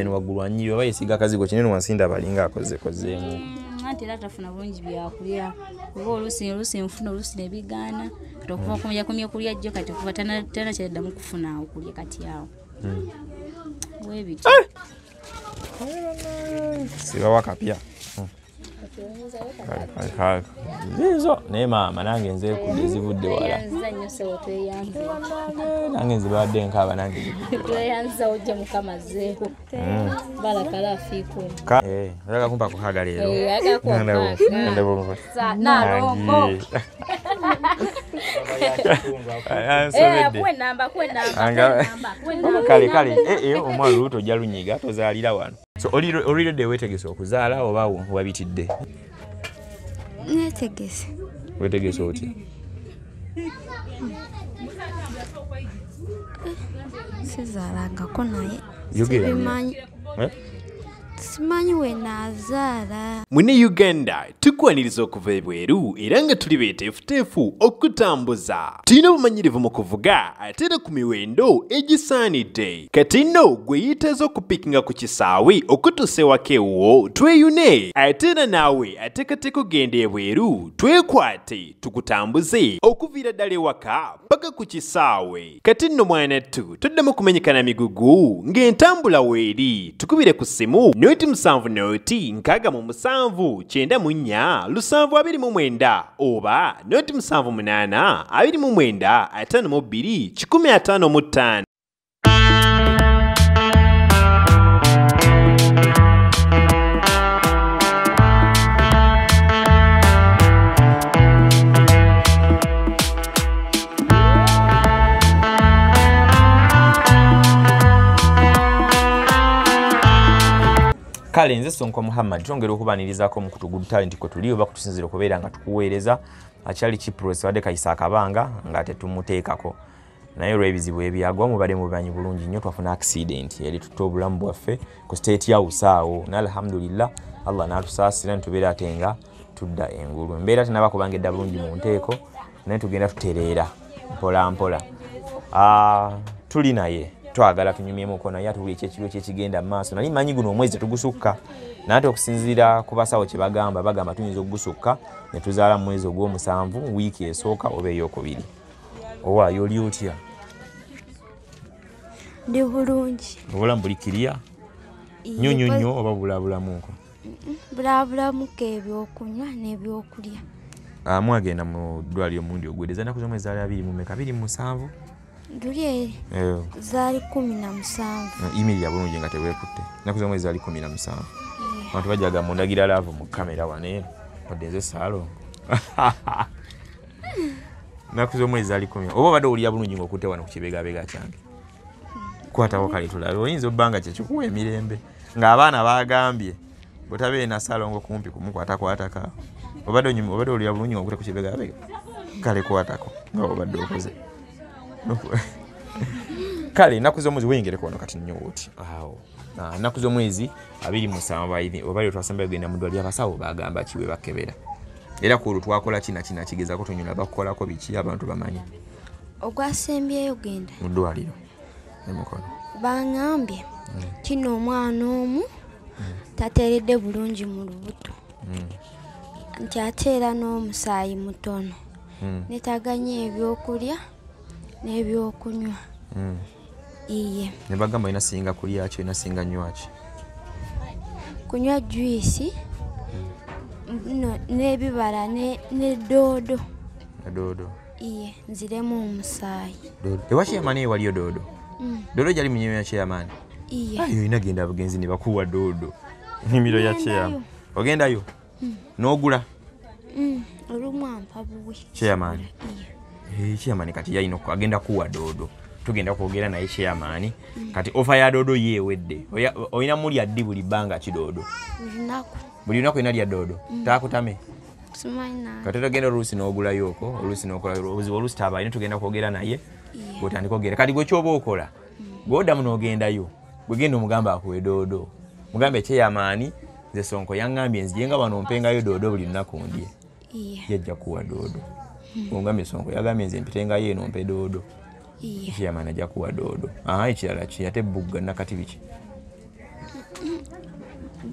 waggulu anyi oba yesiga akazigo kinene wansinda balinga akozeemu anti era tafuna bulungi byakulya kuba oluusi nfuna oluusi ne bigaana tokuva kumya kulya jjo kati kuba tana kyaddamu kufuna okulya kati awo webiti sibawa kapya zizo naye maama nange nze kudde zivudde wala nange nzibadde nkaaba nange tweyanza ojja mukama zeeko balakala afiiko olaga kumpa kukaga leero kale omwana oluuto ojja lunyiga tozaalira wano so olidde weetegese okuzaala oba wabitidde netegese weetegese otya sizaalangako naye simanyi we naazaala. Mune Uganda tukwaniriza okuva ebweru era nga tuli beeteefuteefu okutambuza. Tulina obumanyirivu mu kuvuga ate era ku miwendo egisaanidde. Kati nno gwe yeetaaza okupikinga ku kisaawe okutuusa ewaka ewuwo tweyune. Ate era naawe ateekateeka ogenda ebweru twekwate tukutambuze okuviira ddala ewaka paka ku kisaawe. Kati nno mwanattu toddamu kumenyekana migugu ng'entambula weeri tukubire ku ssimu noti 7 noti 6 7 9 oba noti 7 8 29 52 155. Kale nze Sonko Muhammad tongera okubanirizaako mu kutugudu talent ko tuli oba kutusinzira okubeera nga tukuweereza akyali Kiprose wadde Kayisa akabanga nga tetumuteekako naye olw'ebizibu ebyagwa mubadde mubanyi bulungi nnyo twafuna accident yali tutta obulamu bwaffe ku state house awo na alhamdulillah Allah n'atusaasira nitubeera ate nga tudda engulu embeera tenaba kubanga edda bulungi mu nteeko naye tugenda tutereera mpola mpola tuli naye twagala tunyumyemuko naye atubuli ekyo kyekigenda mu maaso nali manyi guno omwezi tugusukka nate okusinziira ku basawo kye bagamba tuyinza okugusukka ne tuzaala mu mwezi ogw'omusanvu wiiki esooka oba ey'okubiri owaayo oli otya ndi bulungi obulamu buli kiriya nnyo oba bulabulamuko bulabulamuko ebyokunywa n'ebyokulya mwagenda mu ddwaliro mundi ogwedeza ennaku z'omwezi zaali 27 Nduli zaali 17. Imirya bulungi nga teweekutte. Ennaku z'omwezi zaali 17. Abantu bajaga mundagira laavu mu kamera wane wadde nze saalo. Ennaku z'omwezi zaali 10. Oba obadde owulira bulungi ng'okutte wano ku kibegabega kyange. Kwatawo kale tulabe oyinza obbanga kyekikuwa emirembe ng'abaana baagambye bw'otabeera na salongo kumpi kumukwatakwataka. Obadde owulira bulungi ng'okutte ku kibegabega kale kwatako nga obadde okoze. Kale ennaku z'omwezi weyingereko wano kati nnyo oti awo ennaku z'omwezi 27 oba twasamba genda mu ddwaliro abasawo bagamba kiwe bakebera era ku olwo twakola kina kigezaako tunyula bakukolako biki abantu bamanyi ogwasembyeyo genda mu ddwaliro emukono bangambye kino omwana omu tateeredde bulungi mu lubuto nti ate era n'omusaayi mutono netaganya ebyokulya n'ebyokunywa iye ne bagamba ina singa kulya ki ina singa nywa ki kunywa juice n'ebibala ne doodo iye nziremu omusaayi ewa kyeyamaani waliyo doodo doodo gyali mu nnimiro ya kyeyamaani ayo ina genda abagenzi ne bakuwa doodo nnimiro ya kyeyamaani ogendayo n'ogula olumu ampa buwi kyeyamaani kyeyamaani kati yalina agenda kuwa doodo tugenda kwogera naye kyeyamaani kati ofa ya doodo yeewedde olina mulya ddi buli bbanga ki doodo buli lunaku ina lya doodo taakutame kati togenda oluusi n'ogulayooko oluusi n'okola oluusi taaba alina tugenda kwogera naye bw'otandika ogenda kati gwe kyoba okola gw'oddamu n'ogendayo gwe genda omugamba akuwe doodo mugambe kyeyamaani nze Sonko yaŋŋambye nzijenga wano mpengayo doodo buli lunaku ndye yajja kuwa doodo ongambye Sonko yagambye nze mpitengayo eno mpe doodo kyeyamaani ajja kuwa doodo ekirala ki ate bugga nakati biki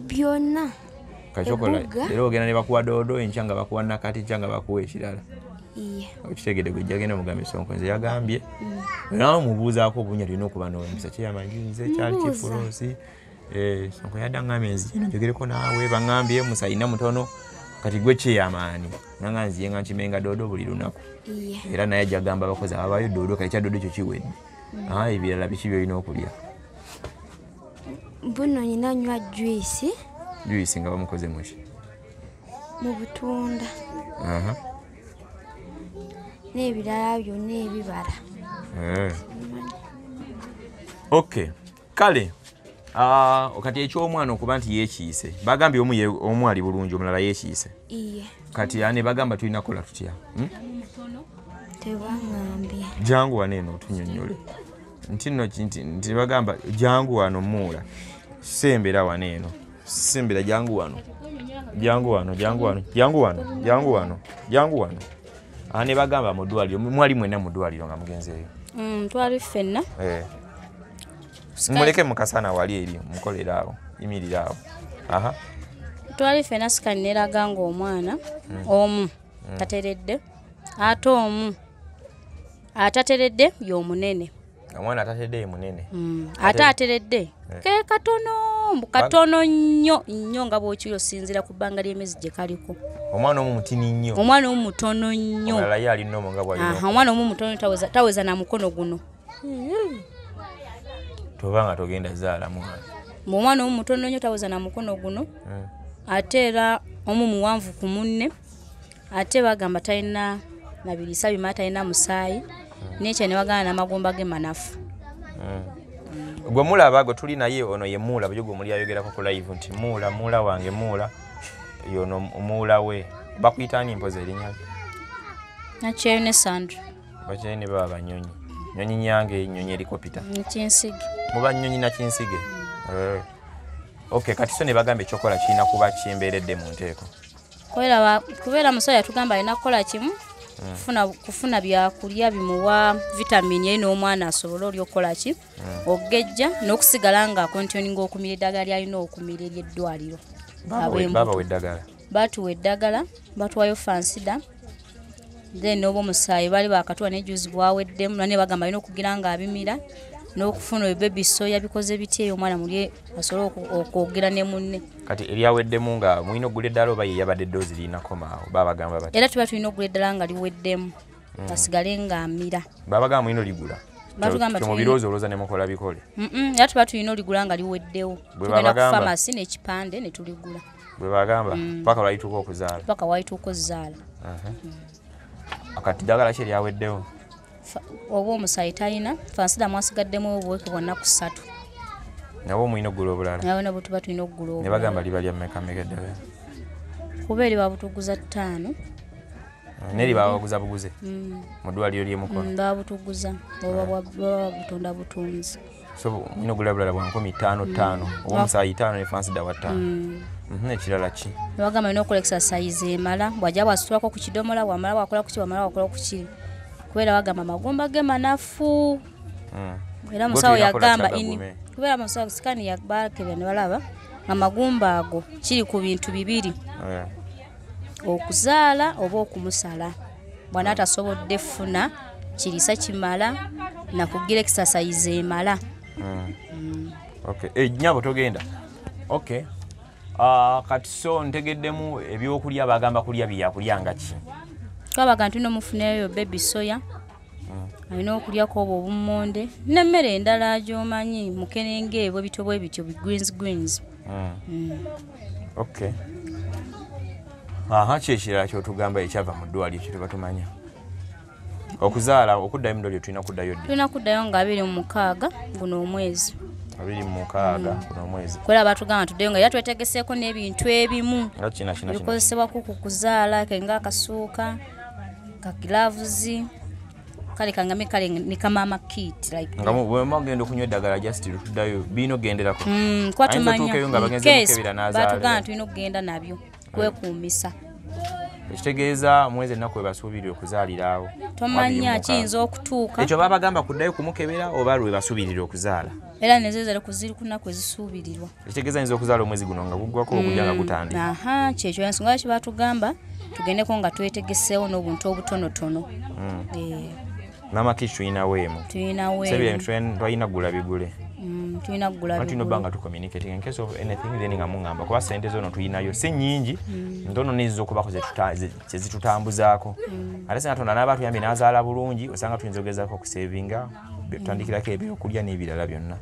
byonna kachokola Ebbuga. era ogenda ne bakuwa doodo enkya nga bakuwa nakati kya nga bakuwa ekirala iye okitegedde gwe jjagenda omugambe Sonko nze yagambye nawe mubuuzaako obunya tulina okuba n'empisa kyeyamagi nze kyali kifulosi Sonko yadda ngambye nzi kino njogereko naawe baŋŋambye musayina mutono kati gwe kyeyamaani nanga nziye nga nkimenga doodo buli lunaku iye era naye ajja gamba abakozi ababayo doodo kale kya doodo kyo kiwedde ebirala biki byolina okulya buno nyina nywa juice juisi nga bamukoze muki mu butunda n'ebirala byonna ebibala okay kale kati eky'omwana okuba nti yeekiise bagambye omu ali bulungi omulala yeekiise iye kati ane bagamba tulina kola tutya tebaŋŋambye jangu wano eno otunyonnyole nti bagamba jangu wano muula sembera wano eno sembera jangu wano ne bagamba mu ddwaliro mwali mwena mu ddwaliro nga mugenzeeyo twali ffenna muleke mukasana wali eri mukolera awo yimirira awo twali ffenna sikani neraga ng'omwana omu tateredde ate omu atateredde y'omunene omwana atatedde ye munene ate ateredde ke katono nnyo nga bw'okiri osinziira ku bbanga ly'emyezi gye kaliko omwana omu mutini nnyo omwana omu mutono nnyo omulala ye alina omu nga bw'alina omwana omu mutono taweza na mukono guno toba nga togenda zaala mwana omwana omu mutono nnyo taweza na mukono guno ate era omu muwanvu ku munne ate bagamba talina nabirisa bimala talina musaayi nekyo ne bagana n'amagumba ge manafu gwe mulaba gwe tuli naye ono ye muula bwe gwe muli ayogerako ku live nti muula wange muula yono muula we bakuyitaani mpozi erinnya nakyeyo ne Sandra bakyeyo ne baba banyonyi nyonyi nyange nyonyi erikopita nekinsige muba nyonyi nakinsige okay kati so ne bagamba ekyokola kirina kuba kyembeeredde mu nteeko kubeera musawo yatugamba alina kukola kimu kufuna byakulya bimuwa vitamini ye n'omwana asobole olyokola ki ogejja n'okusigala nga akontioninga okumira eddagala lyalina okumira ery'eddwaliro batuwa eddagala batuwayo fansida then n'oba omusaayi bali bakatuwa n'ejuzi bwaweddemu nane bagamba alina okugira nga abimira n'okufuna ebebi soya bikoze bitya eyo omwana muli asobole okwogera ne munne kati eryaweddemu nga mulina okugula eddala oba ye yabadde eddoozi lirinakoma awo babagamba bati era tuba tulina okugula eddala nga liweddemu asigale ng'amira babagamba mulina oligula mu birowoozo olowooza ne mukola bikole era tuba tulina oligula nga liweddewo tugenda ku famasi n'ekipande ne tuligula bwe bagamba paka lwalituuka okuzaala paka walituuka okuzaala kati ddagala ki eryaweddewo oba omusaayi talina fansida mwasigaddemu obuweke bwonna ku 3 nabo mulina okugula obulala nawe nabo tuba tulina okugula obulala ne bagamba liba lya mmeka eddagala kuba eri babutuguza 5 neri babaguza buguze mu ddwaliro ly'emukono babutuguza oba butunda butunzi so mulina okugula bulala bwa 5,500 oba omusaayi 5 ne fansida wa 5 ekirala ki ne bagamba alina okukola exercise emala bwajja bwasitulako ku kidomola bwamala bwakola kuki bwamala bwakola kuki kubeera bagamba amagumba ge manafu era musawo yagamba kubeera musawo sikani yabakebya ne balaba amagumba ago kiri ku bintu bibiri okuzaala oba okumusala bwana atasobodde funa kirisa kimala nakugira exercise emala nyabo togenda kati so ntegeddemu ebyokulya bagamba kulya byakulya nga ki twabaga ntulina omufuneyo baby soya alina okulyako obwo obummonde n'emmere endala gy'omanyi mukenenge ebwo bityo bwe bityo greens kyekirala kyotugamba ekyava mu ddwaliro kye tuba tumanya okuzaala okuddayo mu ddwaliro tulina kuddayo nga 26 guno omwezi 26 guno omwezi kwera batugamba tuddeyo nga era twetegeseeko n'ebintu ebimu bikozesebwa ku kuzaala kenga akasuuka ka gloves kale kangame kale ni kamama kit like nga bwe magenda okunywa eddagala just tuddayo bino genderako kwa tumanya nga bagenze mukebera n'azaala batugamba tulina okugenda nabyo kwekuumisa ekitegeeza mwezi ennaku we basuubirira okuzaalira awo tomanya kiyinza okutuuka ekyo babagamba kuddayo kumukebera oba lwe basuubirira okuzaala era nezezala kuziri kunaku ezisuubirirwa ekitegeeza ayinza okuzaala omwezi guno nga guggwako okujja nga gutandika kyekyo ensonga lwaki batugamba tugendeko nga twetegeseewo n'obuntu obutonotono n'amakiki tulinawo emu twalina gula bigule tulina kugula tulina obba nga tucommunicating in case of anything then nga muŋŋamba kuba sente zono tulinayo si nnyingi ntono nizo okubako zezitutambuzaako ate singa tonda n'aba tuyambye n'azaala bulungi osanga tuyinza ogezaako okusevinga tutandikirako ebyokulya n'ebirala byonna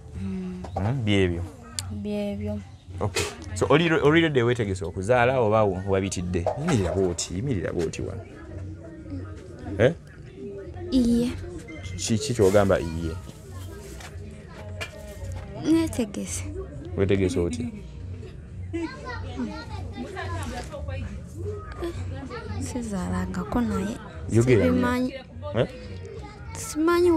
byebyo okay so olidde weetegese okuzaala oba wabitidde yimirira bwoti wano iye kiki kyogamba iye netegese wetegese oti sizaalangako naye simanyi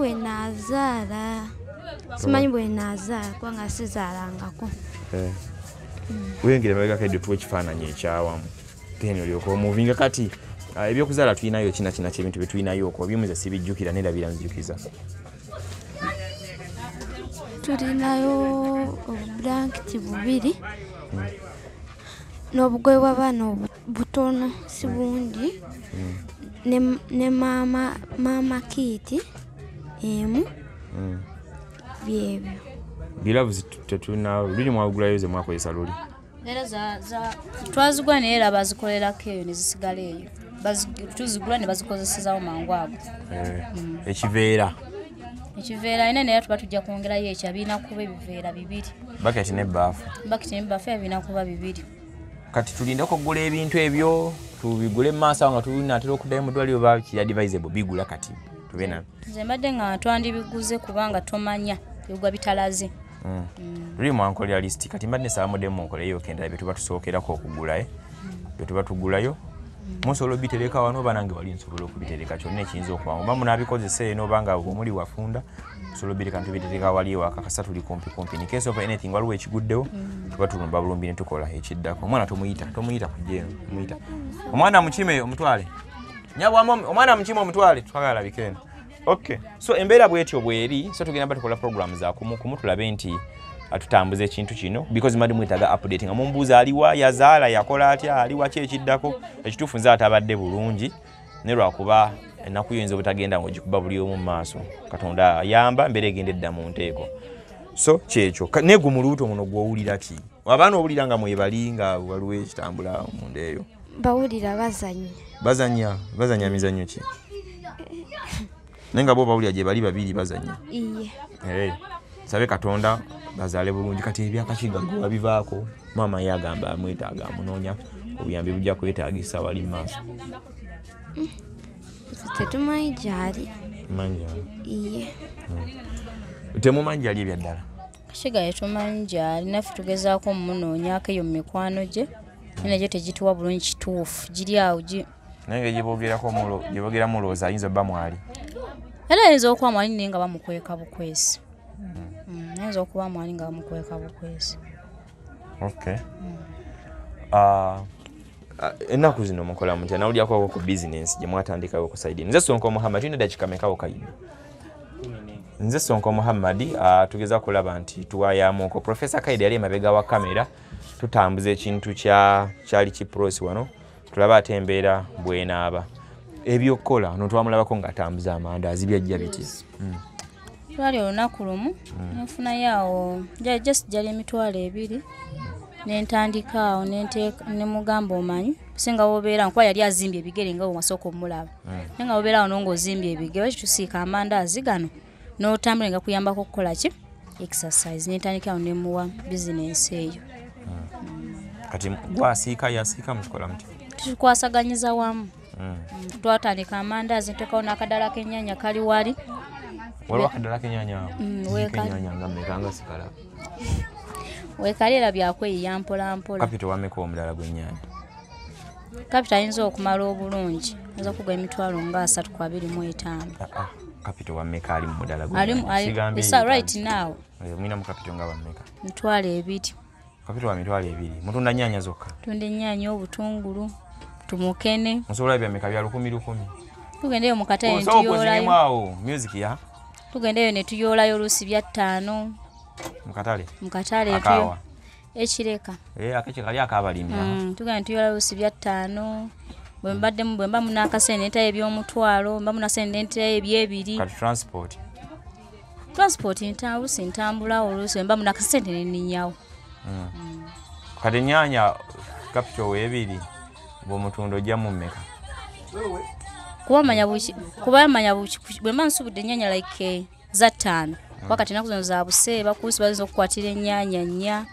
bwenazaala kubanga sizaalangako wengera mabegako edyo tuwa ekifaananyi ekyawamu then olyoka omuvinga kati ebyokuzaala tulinayo kina kyebintu bye tulinayo okwo byemuza sibijjukira nerabira nzijukiza tulinayo obubulankiti bubiri n'obugoye bw'abaana butono si bungi ne maama kiiti emu byebyo biravuzi tetulinawo luli mwagulayo ze mwakozesa luli era twazigula naye era bazikolerako eyo ne zisigala eyo tuzigula ne bazikozesezaawo mangu ago ekiveera ina naye tuba tujja kwongerayo ekyo birina kuba ebiveera bibiri baketi n'ebbaafu birina kuba bibiri kati tulindeko okugula ebintu ebyo tubigule mu maaso awo nga tulinatera okuddayo mu ddwaliro oba kiyadvisable bigula kati tube na nze mbadde nga twandibiguze kubanga tomanya bigwa bitalaze luli mwankolera lisiti kati mbadde nsaamuddemu munkoleyo okendala bye tuba tusookerako okugula bye tuba tugulayo musobola obitereka wano oba nange wali nsobola okubitereka kyonna ekiyinza okubamu oba munaabikozesa eno oba nga omuli wafunda tusobola obitereka ntubitereka wali ewaka kasa tuli kumpi in case of anything waliwo ekiguddewo tuba tulumba bulumbi ne tukola ekiddako omwana tomuyita kujja muyita omwana mukime omutwale nyabwamu omwana mukime omutwale twagala bikeeno okay so embeera bwetyo bweri so tugenda batukola program za kumu tulabe nti atutambuza ekintu kino because madi mwetaga update nga mumbuuza aliwa yazaala yakola atya aliwa ki ekiddako ekituufu nze atabadde bulungi ne lwakuba ennaku yinza obutagenda ng'ogikuba buli omu mu maaso katonda ayamba mbeera egenda edda mu nteeko so kyekyo neegwe mu lubuto muno gw'owulira ki abaana owulira nga mwebali nga waliwo ekitambula munda eyo bawulira bazanya mizannyo ki naye nga bo bawulira gye bali babiri bazanya iye sabe katonda bazaale bulungi kati ebyakakiga wabivaako maama yagamba amwetaaga amunoonya obuyambi bujja kwetaagisa wali maaso tetumanyi gyali iye temumanyi gyali ebyaddala kashiga yetumanyi gyali naffe tugezaako mumunoonyaako eyo mu mikwano gye nenagyo tegituwa bulungi kituufu giri awo naye nga gyeboogera mulowooza ayinza obba mwali era ayinza okuba mwali naye nga bamukweka bukwesi ayinza okuba mwali nga bamukweka bukwesi okay ennaku zino mukola mutya nawulyako ku bizinensi gye mwatandikawo ku saidi nze Sonko Muhammad tulina dakiika mekawo kayini nze Sonko Muhammad tugeza kulaba nti tuwayamuko Professor Kaide yali emabega wa kamera tutambuza ekintu kyali kiprosi wano tulaba ate embeera bwenaaba ebyokukola notwamulabako ng'atambuza amandaazi byajja biti twali olunaku lumu nenfunayo awo just gyali emitwalo 2 nentandika awo nemugamba omanyi singa wobeera nkuba yali azimbye ebigere nga wamasooka omulaba naye nga wobeera awo nongaozimbye ebigere wakitusiika amandaazi gano n'otambula nga kuyambako okukola ki exercise nentandika awo nemuwa bizinensi eyo kati gwasiika yasiika mukikola muti tukwasaganyiza wamu twatandika amandaazi ntekawo n'akadala k'ennyaanya kali wali waliwo akadala k'ennyaanya nga mmekanga sikala wekalira byakweyiya mpolampola kapito wameka omulala gw'ennyaanya kapito ayinza okumala obulungi ayinza kugwa emitwalo nga 325 kapito wameka ali mu mudala right now mwina mu kapito nga wameka mitwalo 2 kapito wa mitwalo 2 mutunda nnyaanya zokka tunda ennyaanya obutungulu tumukene Nsobola bya meka bya 10,000. tugendeyo mu katale So ntuyolayo mwawo music ya tugendeyo ne tuyolayo olusi bya 5 mu katale tuyo ekireka akache kali akabalimya tugenda tuyolayo olusi bya 5 bwemba munakasente ntaye eby'omutwalo mba munasente ntaye ebyebiri kati transport ntambula ntambula olusi mba munakasente neninyawo kati nyanya capital webiri bo mutundo jja mu meka kuba manya buchi bwemba nsubudde nyanya like za 5 wakati nakuzo za buseba kusi bazo kukwatira nyanya nya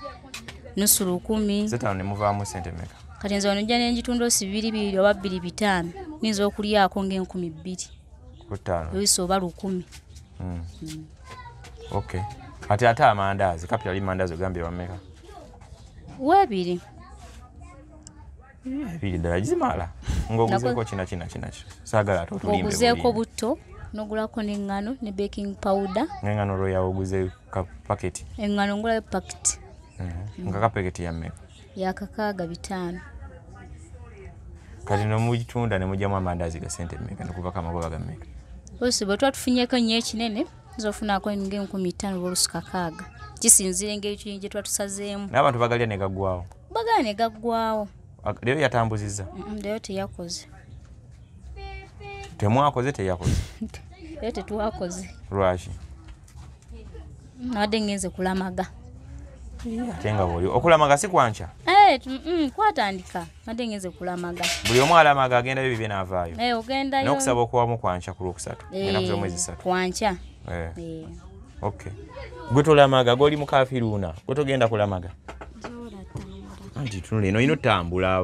nusu 10 zeta ne muvaamu sente meka kati nzo nja n'enjitundo 2 oba 2 ninzo okulyako ng'e10,000 ku 5 luiso oba 10. Okay ate amandazi capital mandazi ogambye bameka webiri ddala gizimala ng'oguzeeko kina saagala ate otulimbe oguzeeko butto n'ogulako n'eŋŋano ne baking powder n'eŋŋano lwoyawo oguze ka paketi eŋŋano ngulayo paketi nga kapaketi ya mmeka yakakaaga 5 kati nomugitunda ne mujjamu amandazi ga sente mmeka ne kuvako amagoba ga mmeka olusi bwe tuba tufunyeeko nnyo ekinene nzofunako ng'e50,000 olusi kakaaga kisinzira engeri gye tuba tusazeemu n'abantu bagalya ne gaggwawo bagala ne gaggwawo leero yatambuzizza leero teyakoze temwakoze teyakoze leero tetwakoze lwaki nabadde ngenze kulamaga ate nga bwoli okulamaga si kwanca kwatandika nabadde ngenze kulamaga buli omu alamaga agendayo bibye n'avaayo ogendayo n'okusaba okuwamu kwanca ku lwokusatu enaku z'omwezi 3 kwanca okay gwe tolamaga goli mu kafiruuna gwe togenda kulamaga anti tunula eno ino tambula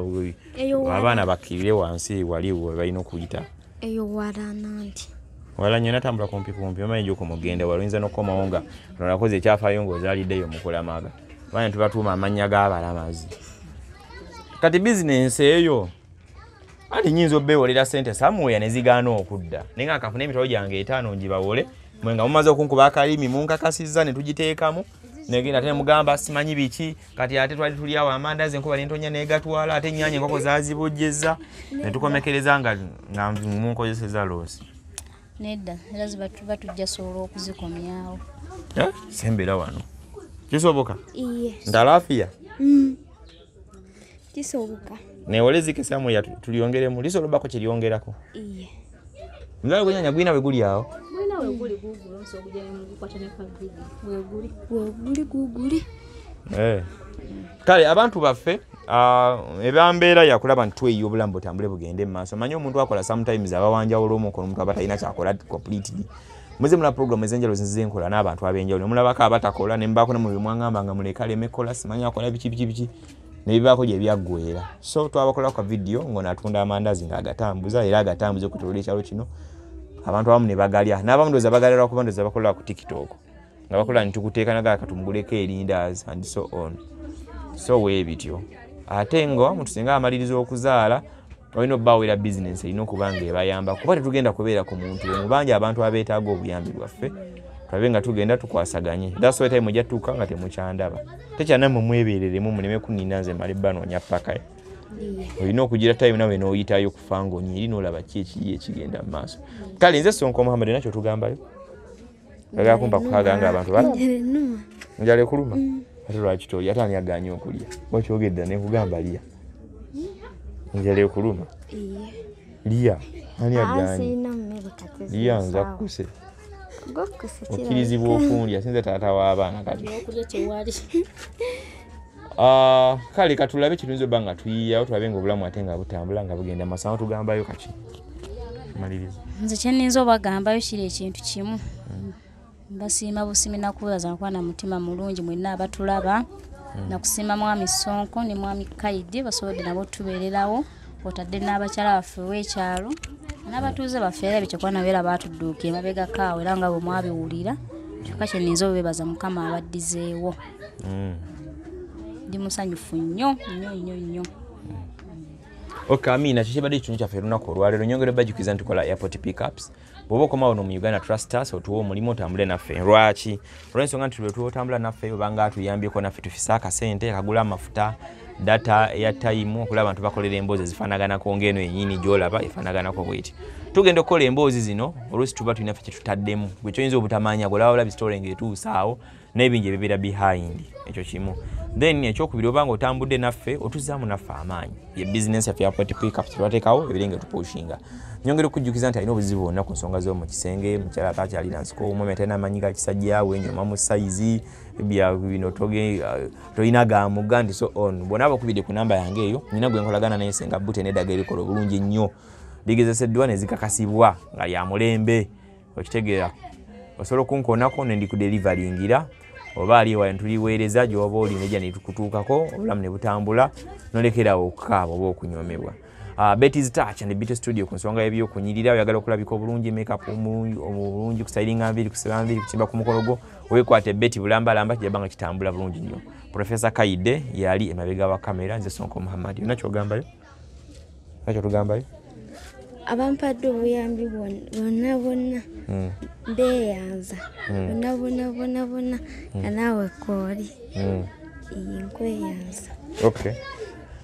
abaana bakkirire wansi waliwo balina okuyita eyo warananti wala nnyo natambula kumpi omanyi gyokumugenda waluyinza n'okukomawo nga nolakoze ekyafaayo ng'ozaaliddeyo mu kulamaga banya tubatuuma amannya g'abalamazi kati bizinensi eyo ati nyinza obbeewolera sente samuweya ne zigaana okudda naye nga akafuna emitalo gyange 5 ngibawole mwe nga mumaze okunkuba akalimi munkakasizza ne tugiteekamu negenda ate mugamba simanyi biki kati ate twali tuli awo amandazi enkuba n'entonya neegatwala ate ennyanya enkoko zaazibojjezza ne tukomekereza nga munkozeseza loosi nedda era ziba tujja sobola okuzikomyawo sembera wano kisoboka yes ndalafiya kisoboka newole zikesamu ya tuliongeremu lisolobako kiryongerako iye mulawe gwenyanya gwina we guli awo kale abantu baffe ebambeera yakulaba nti tweyiya obulamu butambule bugende mu maaso manyi omuntu akola sometimes abawanjawulo omukono omuntu aba talina kyakola completely muze mula program ez'enjalo zinzize enkola n'abantu ab'enjawulo mulabako abatakola ne mbaako ne mu bimwangamba nga muleka aleme kola simanyi akola biki ne bibaako gye byaggweera so twabakolako ka video ng'onatunda amandazi ng'agatambuza era agatambuza okutolola ekyalo kino abantu abamu ne bagalya n'abamu ndowooza bagalira kuba ndowooza bakola ku TikTok nga bakola nti tukuteeka nagaa katumuguleko erindazi and so on so weebityo ate nga omuntu singa amaliriza okuzaala olina obbawera bizinensi erina okuba nga ebayamba kuba tetugenda kubeera ku muntu mubanja abantu abeetaaga obuyambi bwaffe tulabe nga tugenda tukwasaganye that's why time ojja tuuka nga temukyandaba tekyanammwe mwebeereremu muleme kunina nze mala ebbanoonya paka olina okugira time nawe n'oyitayo kufa ng'onyi eri n'olaba ki ekiri ekigenda mu maaso kale nze Sonko Muhammad nakyo tugambayo agala kumpa kukaganga abantu balaba njala ekuluma ate lwaki tolya ate ani aganye okulya okyogedda nekugamba lya njala ekuluma lya ani aganye lya nza kukuse okkirizibwa okundya sinze taata w'abaana kati kale katulabe kirunzi obba nga tuyiyawo tulabe nga obulamu ate nga butambula nga bugenda masama tugambayo kaki maliriza nze kyeninza obagambayo kiri ekintu kimu mbasiima busimi nakubaza nkwana mutima mulungi mwenna abatulaba nakusiima mwami Sonko ne mwami Kaidi basobodde nabo tubeererawo otadde n'abakyala baffe w'ekyalo n'abatuuze baffe era ebyo kwana beera baatudduuka emabega kaawe era nga bwe mwabiwulira kyokka kyeninza obebaza mukama abaddizeewo ndi musanyufu nnyo okay amina kikibadde ekitundu kyaffe lunaku olwaleero nyongere bajukiza nti tukola airport pickups bw'oba okomawo no mu Uganda Trust Us otuwa omulimu otambule naffe lwaki olw'ensonga nti lwe tuwa otambula naffe obanga atuyambyeko naffe tufise akasente kagula amafuta data ya time okulaba abantu bakolera emboozi zifaanaganako ng'eno yennyini gy'olaba efaanaganako bw'eti. Tugenda okukola emboozi zino oluusi tuba tulina ffe kye tutaddemu gwe kyoyinza obutamanya gwe olaba story ng'etuuse awo n'ebingi ebibeera behind ekyo kimu. Then ekyokubiri obanga otambudde naffe otuzzaamu naffe amaanyi ye business yaffe ya Pick Up twateekawo ebirenge tupushinga. Nyongera okujjukiza nti alina obuzibu bwonna ku nsonga z'omu kisenge mukyala atakyalina nsiko omwami atalina amanyi ga kisajjaawe enyoma mu sayizi bino tolina gamuga nti so on. Bw'ona abakubidde ku namba yange eyo nina gwe nkolagana naye Senga Bute n'eddagala erikola obulungi ennyo ligezeseddwa ne zikakasibwa nga lya mulembe okitegeera osobola okunkoonako ne ndikudelivalingira oba ali ewa tuliweereza gy'oba oli nejja ne tukutuukako obulamu ne butambula nolekerawo okukaaba oba okunyomebwa. Betty's Touch and Beauty Studio ku nsonga y'ebyokunyirira oyagala okulabika obulungi makeup omulungi kusayiringa nviiri kusiba nviiri kusimba ku mukolo gwo weekwate Betty bulambalamba kijaba nga kitambula bulungi nnyo. Professor Kaide yali emabega wa kamera nze Sonko Muhammad. Yonna kyogambayo? Nakyo tugambayo? Abampadde obuyambi bonna beeyanza bonna nga naawe kooli nkweyanza. Okay.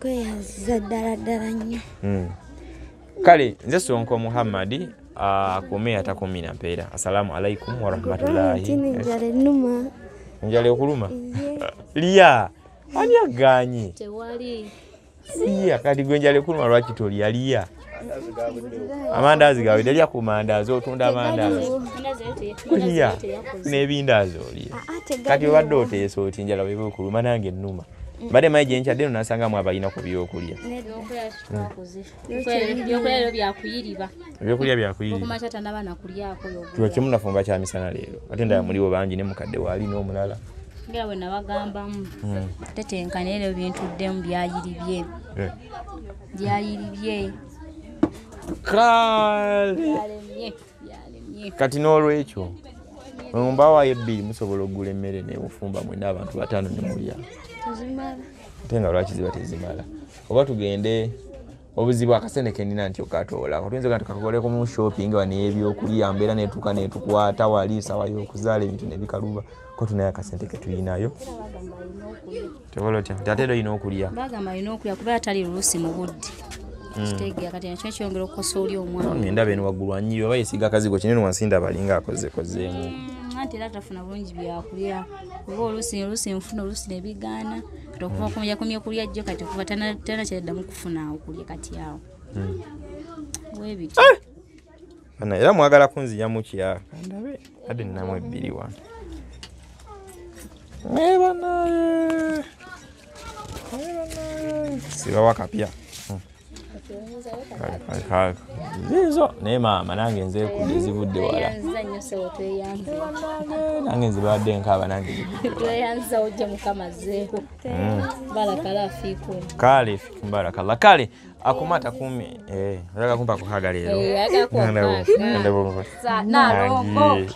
Kweyanziza ddala nnyo. Kale nze Sonko Muhammad akume atakumi na mpeera. Assalamu alaikum wa rahmatullahi. Njala ennuma. Njala okuluma? Liya ani aganye? Tewali. Liya kati gwe njala okuluma lwaki tolya Liya? Amandazi gawe dalya ku mandazi otunda amandazi. Liya n'ebindazi olya. Kati obadde oteesa oti njala webe okuluma nange ennuma. Bade maji enchadde nasanga mu abalina ku byokulya. Ebyokulya byakuyiriba. Okumacha tanabana kulyako yo. Tuwache munafumba kya misana leero. Atenda muliwo bangi ne mukadde wali n'omulala. Ngira bwe nabagambamu. Tetenkana ebintu ddemu byayiribye. Byayiribye. Kale. Kati n'olwekyo mumbawa yebbiri musobola okugula emmere ne mufumba mwena abantu batano ne mulya. Tezimala. Tenga lwaki ziba tezimala. Oba tugende obuzibu akasene kenina nti okatoola. Tuyinza nga tukakoleko mu shopping wa n'ebyokulya mbeera netuuka netukwata wali sawa y'okuzaala ebintu ne bikaluba. Ko tunayo akasente ke tuyinayo. Tewolo tya. Tatero ino okulya. Bagamba ino okulya kuba atali luusi mu budde. Kitege akati nakyo kyongera okukosa oli omwana. Ngenda beno waggulu anyiri oba yesiga akazigo kinene wansinda balinga akozeemu. Anti era tafuna bulungi byakulya. Kuba oluusi nfuna oluusi ne bigaana. Okuva kumya kulya jjo kati okuva tana kyaddamu kufuna okulya kati awo. Weebiti. Bana era mwagala kunzinya mu kya. Ndabe ade nnamu ebbiri wano. Bana. Siba wakapya. Kale. Zizo ne mama nange nze kudde zivudde wala. Nange nzibadde nkaba nange. Tweyanza ojja mukama zeeko. Barakala afiiko. Kale barakala. Kale akumata kumi olaga kumpa kuhaga leero. Agakumpa. Nalongo.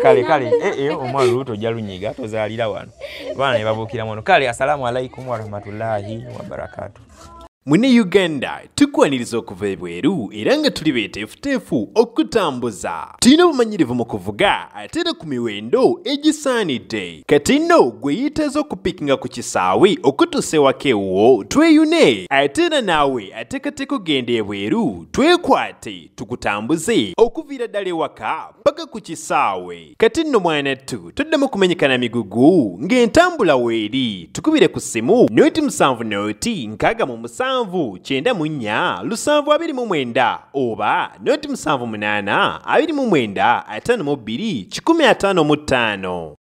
Kale omwana luto jalunyiga tozaalira wano bana ne babuukira muno. Kale assalamu alaikum wa rahmatullahi wa barakatuh. Mune Uganda tukwaniriza okuva ebweru era nga tuli beeteefuteefu okutambuza. Tulina obumanyirivu mu kuvuga ate era ku miwendo egisaanidde. Kati nno gwe yeetaaza okupikinga ku kisaawe okutuusa ewaka ewuwo tweyune ate era naawe ateekateeka ogenda ebweru twekwate tukutambuze okuviira ddala ewaka paka ku kisaawe. Kati nno mwanattu toddamu kumenyekana migugu ng'entambula weeri tukubire ku ssimu noti 7 noti 6 9 7 oba noti 7 8 29 52 155.